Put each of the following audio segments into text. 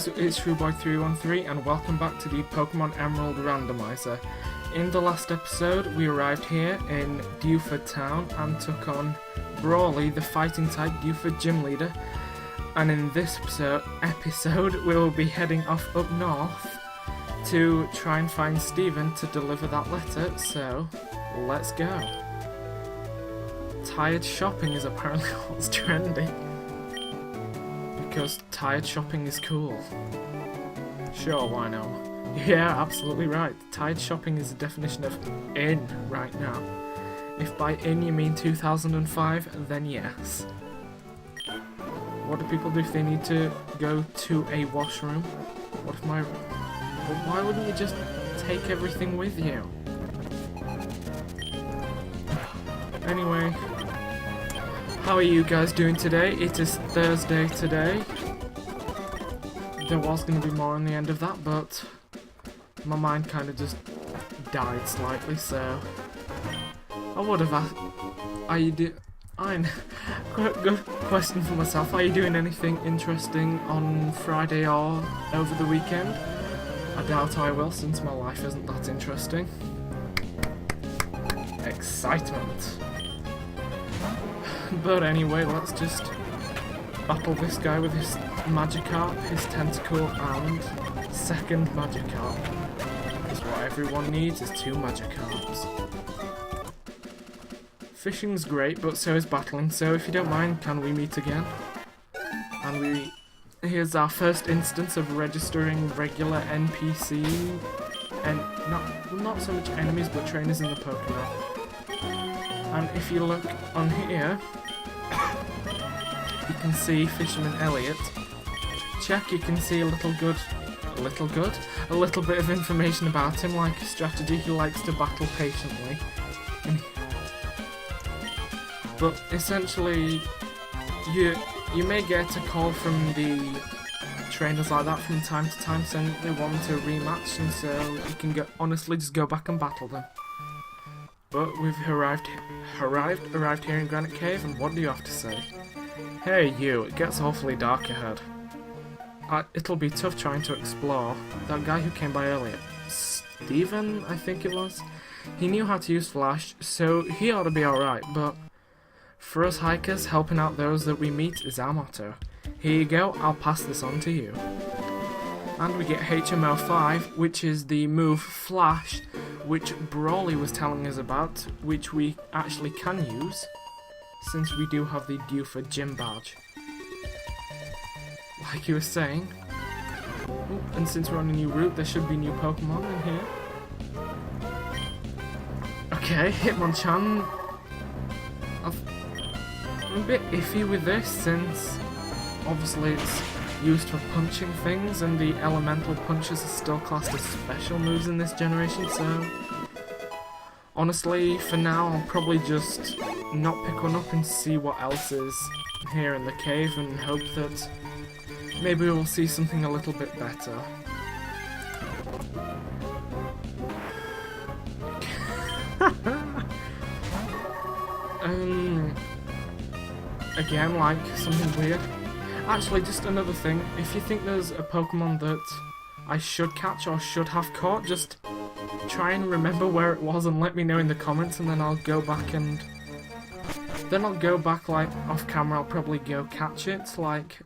guys, it's TrueBoy313 and welcome back to the Pokemon Emerald Randomizer. In the last episode, we arrived here in Dewford Town and took on Brawly, the fighting type Dewford gym leader. And in this episode, we will be heading off up north to try and find Steven to deliver that letter, so let's go. Tired shopping is apparently what's trendy. Because tired shopping is cool. Sure, why not? Yeah, absolutely right. Tired shopping is the definition of in right now. If by in you mean 2005, then yes. What do people do if they need to go to a washroom? What if my... Well, why wouldn't you just take everything with you? Anyway, how are you guys doing today? It is Thursday today. There was going to be more on the end of that, but my mind kind of just died slightly, so I would have asked, are you good question for myself. Are you doing anything interesting on Friday or over the weekend? I doubt I will, since my life isn't that interesting. Excitement. But anyway, let's just battle this guy with his Magikarp, his Tentacle, and second Magikarp. Because what everyone needs is 2 Magikarps. Fishing's great, but so is battling, so if you don't mind, can we meet again? And here's our first instance of registering regular NPC, and not so much enemies, but trainers in the Pokemon. And if you look on here, you can see Fisherman Elliot. Check, you can see a little bit of information about him, like a strategy. He likes to battle patiently. But essentially, you may get a call from the trainers like that from time to time saying they want to rematch, and so you can honestly just go back and battle them. But we've arrived here in Granite Cave, and what do you have to say? Hey you, it gets awfully dark ahead. It'll be tough trying to explore. That guy who came by earlier, Steven, I think it was, he knew how to use Flash, so he ought to be alright, but for us hikers, helping out those that we meet is our motto. Here you go, I'll pass this on to you. And we get HMO 5, which is the move Flash, which Brawly was telling us about, which we actually can use, since we do have the Dewford gym badge. Like you were saying. Ooh, and since we're on a new route, there should be new Pokemon in here. Okay, Hitmonchan. I'm a bit iffy with this, since obviously it's used for punching things, and the elemental punches are still classed as special moves in this generation, so honestly, for now, I'll probably just not pick one up and see what else is here in the cave, and hope that maybe we'll see something a little bit better. Again, like, something weird. Actually, just another thing, if you think there's a Pokemon that I should catch or should have caught, just try and remember where it was and let me know in the comments, and then I'll go back like off camera. I'll probably go catch it, like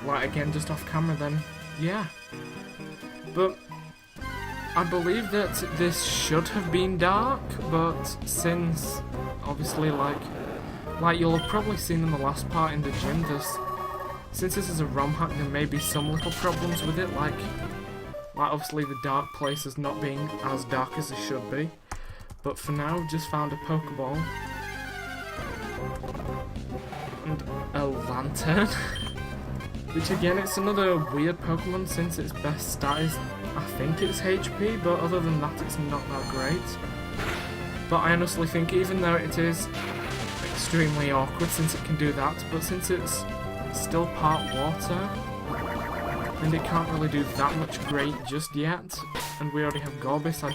again, just off camera, then yeah. But I believe that this should have been dark, but since obviously like you'll have probably seen in the last part in the gym, since this is a ROM hack, there may be some little problems with it, like obviously the dark places not being as dark as it should be. But for now, we've just found a Pokeball and a lantern. Which again, it's another weird Pokemon, since its best stat is, I think it's HP, but other than that it's not that great. But I honestly think, even though it is extremely awkward since it can do that, but since it's still part water, and it can't really do that much great just yet, and we already have Gorbis, I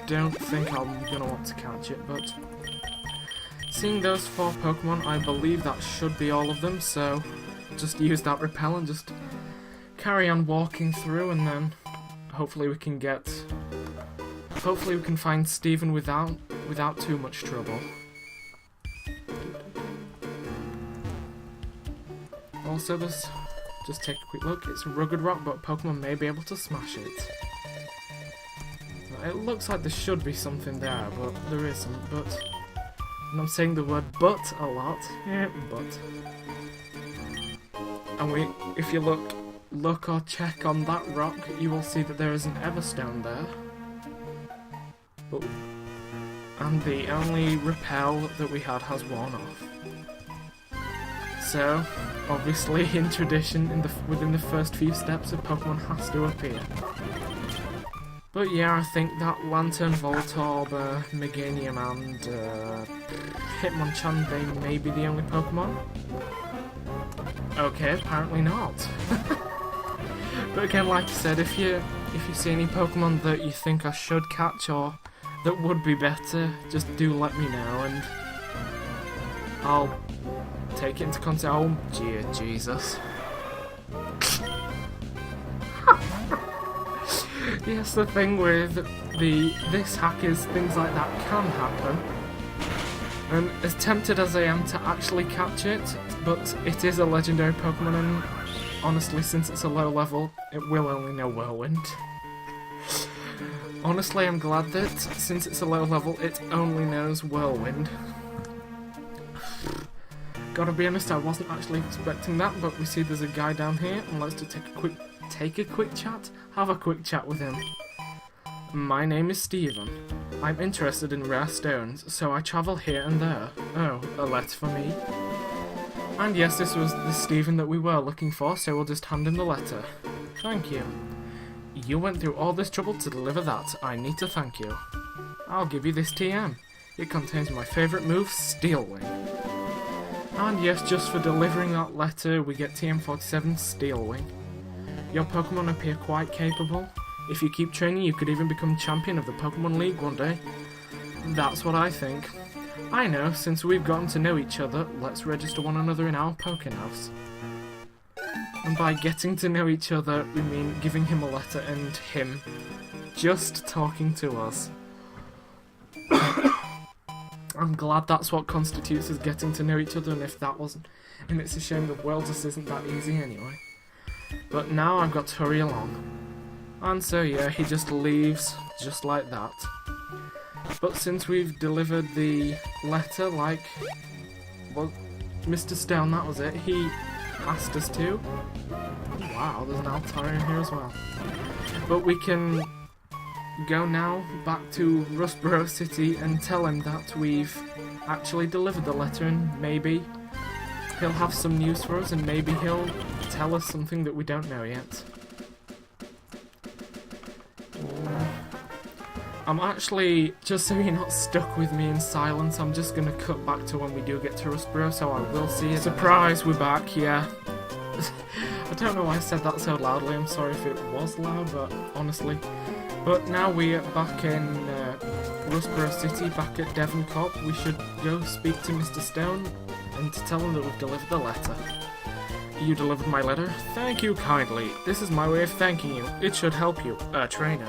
don't think I'm gonna want to catch it, but seeing those 4 Pokemon, I believe that should be all of them, so just use that repel and just carry on walking through, and then hopefully we can find Steven without too much trouble. Also, just take a quick look. It's a rugged rock, but Pokemon may be able to smash it. It looks like there should be something there, but there isn't. But, and I'm saying the word "but" a lot. Yeah, but. And if you look or check on that rock, you will see that there is an Everstone there. But, and the only repel that we had has worn off. So, obviously, in tradition, within the first few steps, a Pokemon has to appear. But yeah, I think that Lantern, Voltorb, Meganium, and Hitmonchan, they may be the only Pokemon. Okay, apparently not. But again, like I said, if you see any Pokemon that you think I should catch or that would be better, just do let me know, and I'll take it into consideration. Oh, dear Jesus. Yes, the thing with this hack is things like that can happen. And as tempted as I am to actually catch it, but it is a legendary Pokemon, and honestly, since it's a low level, it will only know Whirlwind. Honestly, I'm glad that, since it's a low level, it only knows Whirlwind. Gotta be honest, I wasn't actually expecting that, but we see there's a guy down here, and let's just take a quick chat, have a quick chat with him. My name is Steven. I'm interested in rare stones, so I travel here and there. Oh, a letter for me? And yes, this was the Steven that we were looking for, so we'll just hand him the letter. Thank you. You went through all this trouble to deliver that. I need to thank you. I'll give you this TM. It contains my favourite move, Steel Wing. And yes, just for delivering that letter, we get TM47 Steel Wing. Your Pokemon appear quite capable. If you keep training, you could even become champion of the Pokemon League one day. That's what I think. I know, since we've gotten to know each other, let's register one another in our Pokéhouse. And by getting to know each other, we mean giving him a letter and him just talking to us. I'm glad that's what constitutes as getting to know each other, and if that wasn't, and it's a shame the world just isn't that easy anyway. But now I've got to hurry along. And so yeah, he just leaves, just like that. But since we've delivered the letter, like, well, Mr. Stone, that was it, he asked us to. Wow, there's an Altair in here as well. But we can go now back to Rustboro City and tell him that we've actually delivered the letter, and maybe he'll have some news for us, and maybe he'll tell us something that we don't know yet. I'm actually, just so you're not stuck with me in silence, I'm just going to cut back to when we do get to Rustboro, so I will see you. Surprise, we're back, yeah. I don't know why I said that so loudly, I'm sorry if it was loud, but honestly. But now we're back in Rustboro City, back at Devon Cop. We should go speak to Mr. Stone and to tell him that we've delivered the letter. You delivered my letter? Thank you kindly. This is my way of thanking you. It should help you, trainer.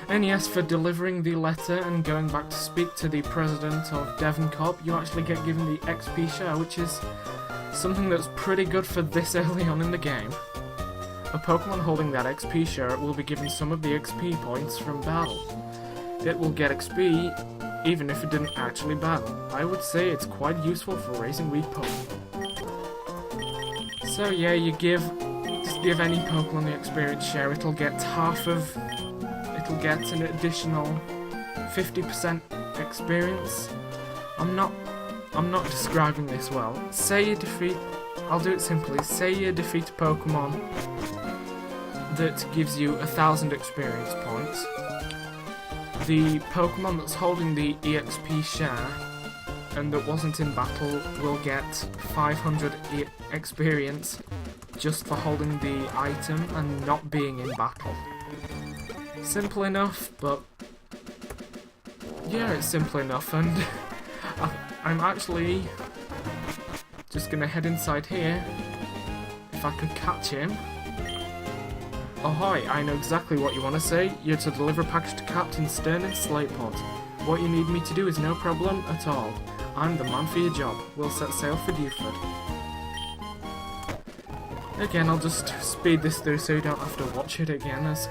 And yes, for delivering the letter and going back to speak to the president of Devon Corp, you actually get given the XP share, which is something that's pretty good for this early on in the game. A Pokemon holding that XP share will be given some of the XP points from battle. It will get XP even if it didn't actually battle. I would say it's quite useful for raising weak Pokemon. So yeah, just give any Pokemon the experience share, it'll get an additional 50% experience. I'm not describing this well. I'll do it simply. Say you defeat a Pokemon that gives you 1,000 experience points. The Pokemon that's holding the EXP share and that wasn't in battle will get 500 experience just for holding the item and not being in battle. Simple enough, but yeah, it's simple enough, and I'm actually just gonna head inside here. If I could catch him. Ahoy, I know exactly what you want to say. You're to deliver a package to Captain Stern in Slatepod. What you need me to do is no problem at all. I'm the man for your job. We'll set sail for Dewford. Again, I'll just speed this through so you don't have to watch it again as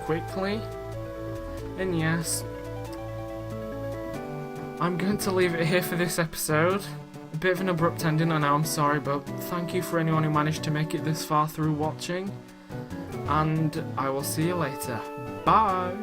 quickly. And yes, I'm going to leave it here for this episode. A bit of an abrupt ending, I know, I'm sorry, but thank you for anyone who managed to make it this far through watching. And I will see you later. Bye!